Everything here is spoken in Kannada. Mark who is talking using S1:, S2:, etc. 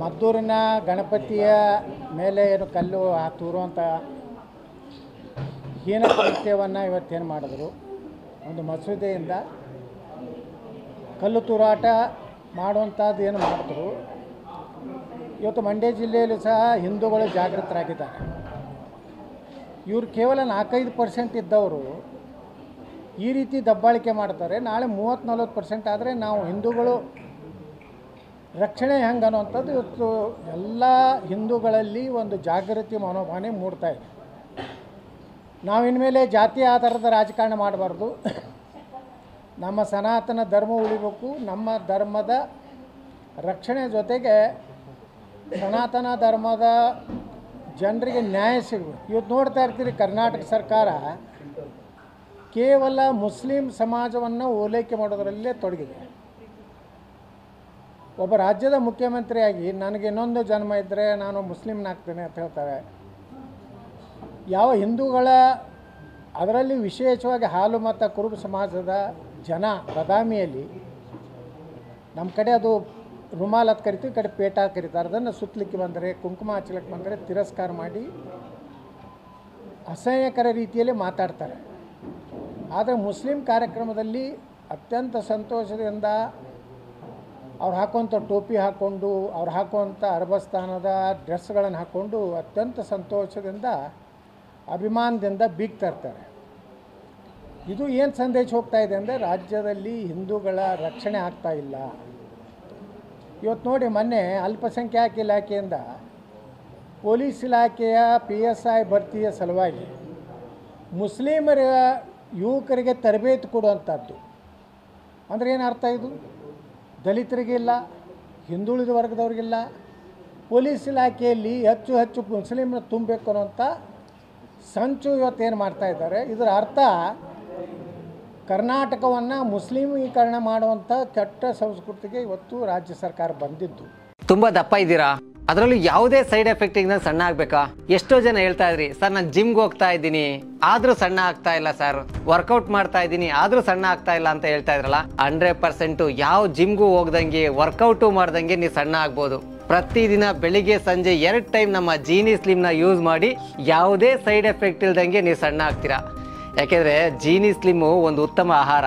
S1: ಮದ್ದೂರಿನ ಗಣಪತಿಯ ಮೇಲೆ ಏನು ಕಲ್ಲು ತೂರುವಂಥ ಹೀನ ಕೃತ್ಯವನ್ನು ಇವತ್ತೇನು ಮಾಡಿದ್ರು, ಒಂದು ಮಸೂದೆಯಿಂದ ಕಲ್ಲು ತೂರಾಟ ಮಾಡುವಂಥದ್ದು ಏನು ಮಾಡಿದ್ರು. ಇವತ್ತು ಮಂಡ್ಯ ಜಿಲ್ಲೆಯಲ್ಲೂ ಸಹ ಹಿಂದೂಗಳು ಜಾಗೃತರಾಗಿದ್ದಾರೆ. ಇವರು ಕೇವಲ 4-5% ಇದ್ದವರು ಈ ರೀತಿ ದಬ್ಬಾಳಿಕೆ ಮಾಡ್ತಾರೆ. ನಾಳೆ 30-40% ಆದರೆ ನಾವು ಹಿಂದೂಗಳು ರಕ್ಷಣೆ ಹೆಂಗೆ ಅನ್ನೋವಂಥದ್ದು ಇವತ್ತು ಎಲ್ಲ ಹಿಂದೂಗಳಲ್ಲಿ ಒಂದು ಜಾಗೃತಿ ಮನೋಭಾವನೆ ಮೂಡ್ತಾ ಇದೆ. ನಾವಿನ್ಮೇಲೆ ಜಾತಿ ಆಧಾರದ ರಾಜಕಾರಣ ಮಾಡಬಾರ್ದು. ನಮ್ಮ ಸನಾತನ ಧರ್ಮ ಉಳಿಬೇಕು. ನಮ್ಮ ಧರ್ಮದ ರಕ್ಷಣೆ ಜೊತೆಗೆ ಸನಾತನ ಧರ್ಮದ ಜನರಿಗೆ ನ್ಯಾಯ ಸಿಗಬೇಕು. ಇವತ್ತು ನೋಡ್ತಾ ಇರ್ತೀರಿ, ಕರ್ನಾಟಕ ಸರ್ಕಾರ ಕೇವಲ ಮುಸ್ಲಿಂ ಸಮಾಜವನ್ನು ಓಲೈಕೆ ಮಾಡೋದರಲ್ಲೇ ತೊಡಗಿದೆ. ಒಬ್ಬ ರಾಜ್ಯದ ಮುಖ್ಯಮಂತ್ರಿಯಾಗಿ ನನಗೆ ಇನ್ನೊಂದು ಜನ್ಮ ಇದ್ದರೆ ನಾನು ಮುಸ್ಲಿಮ್ನಾಗ್ತೇನೆ ಅಂತ ಹೇಳ್ತಾರೆ. ಯಾವ ಹಿಂದೂಗಳ, ಅದರಲ್ಲಿ ವಿಶೇಷವಾಗಿ ಹಾಲು ಮತ್ತು ಕುರುಬ ಸಮಾಜದ ಜನ ಬದಾಮಿಯಲ್ಲಿ, ನಮ್ಮ ಕಡೆ ಅದು ರುಮಾಲ್ ಅಂತ ಕರಿತೀವಿ, ಕಡೆ ಪೇಟ ಕರೀತಾರೆ. ಅದನ್ನು ಸುತ್ತಲಿಕ್ಕೆ ಬಂದರೆ, ಕುಂಕುಮ ಹಚ್ಚಲಿಕ್ಕೆ ಬಂದರೆ ತಿರಸ್ಕಾರ ಮಾಡಿ ಅಸಹ್ಯಕರ ರೀತಿಯಲ್ಲಿ ಮಾತಾಡ್ತಾರೆ. ಆದರೆ ಮುಸ್ಲಿಂ ಕಾರ್ಯಕ್ರಮದಲ್ಲಿ ಅತ್ಯಂತ ಸಂತೋಷದಿಂದ ಅವ್ರು ಹಾಕುವಂಥ ಟೋಪಿ ಹಾಕ್ಕೊಂಡು, ಅವ್ರು ಹಾಕುವಂಥ ಅರಬಸ್ಥಾನದ ಡ್ರೆಸ್ಗಳನ್ನು ಹಾಕ್ಕೊಂಡು ಅತ್ಯಂತ ಸಂತೋಷದಿಂದ ಅಭಿಮಾನದಿಂದ ಬೀಗ್ತಾ ಇರ್ತಾರೆ. ಇದು ಏನು ಸಂದೇಶ ಹೋಗ್ತಾ ಇದೆ ಅಂದರೆ, ರಾಜ್ಯದಲ್ಲಿ ಹಿಂದೂಗಳ ರಕ್ಷಣೆ ಆಗ್ತಾ ಇಲ್ಲ. ಇವತ್ತು ನೋಡಿ, ಮೊನ್ನೆ ಅಲ್ಪಸಂಖ್ಯಾತ ಇಲಾಖೆಯಿಂದ ಪೊಲೀಸ್ ಇಲಾಖೆಯ PSI ಭರ್ತಿಯ ಸಲುವಾಗಿ ಮುಸ್ಲಿಮರ ಯುವಕರಿಗೆ ತರಬೇತಿ ಕೊಡುವಂಥದ್ದು. ಅಂದರೆ ಏನು ಅರ್ಥ ಇದು? ದಲಿತರಿಗಿಲ್ಲ, ಹಿಂದುಳಿದ ವರ್ಗದವ್ರಿಗಿಲ್ಲ. ಪೊಲೀಸ್ ಇಲಾಖೆಯಲ್ಲಿ ಹೆಚ್ಚು ಮುಸ್ಲಿಮರ ತುಂಬಬೇಕು ಅನ್ನೋಂಥ ಸಂಚು ಇವತ್ತೇನು ಮಾಡ್ತಾಯಿದ್ದಾರೆ. ಇದರ ಅರ್ಥ ಕರ್ನಾಟಕವನ್ನು ಮುಸ್ಲಿಮೀಕರಣ ಮಾಡುವಂಥ ಕೆಟ್ಟ ಸಂಸ್ಕೃತಿಗೆ ಇವತ್ತು ರಾಜ್ಯ ಸರ್ಕಾರ ಬಂದಿದ್ದು.
S2: ತುಂಬ ದಪ್ಪ ಇದ್ದೀರಾ, ಅದರಲ್ಲೂ ಯಾವುದೇ ಸೈಡ್ ಎಫೆಕ್ಟ್ ಇಂದ ಸಣ್ಣ ಆಗ್ಬೇಕಾ? ಎಷ್ಟೋ ಜನ ಹೇಳ್ತಾ ಇದ್ರಿ, ಸರ್ ನಾನು ಜಿಮ್ಗೆ ಹೋಗ್ತಾ ಇದ್ದೀನಿ ಆದ್ರೂ ಸಣ್ಣ ಆಗ್ತಾ ಇಲ್ಲ ಸರ್, ವರ್ಕೌಟ್ ಮಾಡ್ತಾ ಇದ್ದೀನಿ ಆದ್ರೂ ಸಣ್ಣ ಆಗ್ತಾ ಇಲ್ಲ ಅಂತ ಹೇಳ್ತಾ ಇದ್ರಲ್ಲ. 100% ಯಾವ ಜಿಮ್ಗೂ ಹೋಗ್ದಂಗೆ ವರ್ಕೌಟು ಮಾಡ್ದಂಗೆ ನೀವು ಸಣ್ಣ ಆಗ್ಬೋದು. ಪ್ರತಿದಿನ ಬೆಳಿಗ್ಗೆ ಸಂಜೆ 2 ಟೈಮ್ ನಮ್ಮ ಜೀನಿ ಸ್ಲಿಮ್ನ ಯೂಸ್ ಮಾಡಿ ಯಾವುದೇ ಸೈಡ್ ಎಫೆಕ್ಟ್ ಇಲ್ದಂಗೆ ನೀವು ಸಣ್ಣ ಆಗ್ತೀರಾ. ಯಾಕೆಂದ್ರೆ ಜೀನಿ ಸ್ಲಿಮ್ಮು ಒಂದು ಉತ್ತಮ ಆಹಾರ.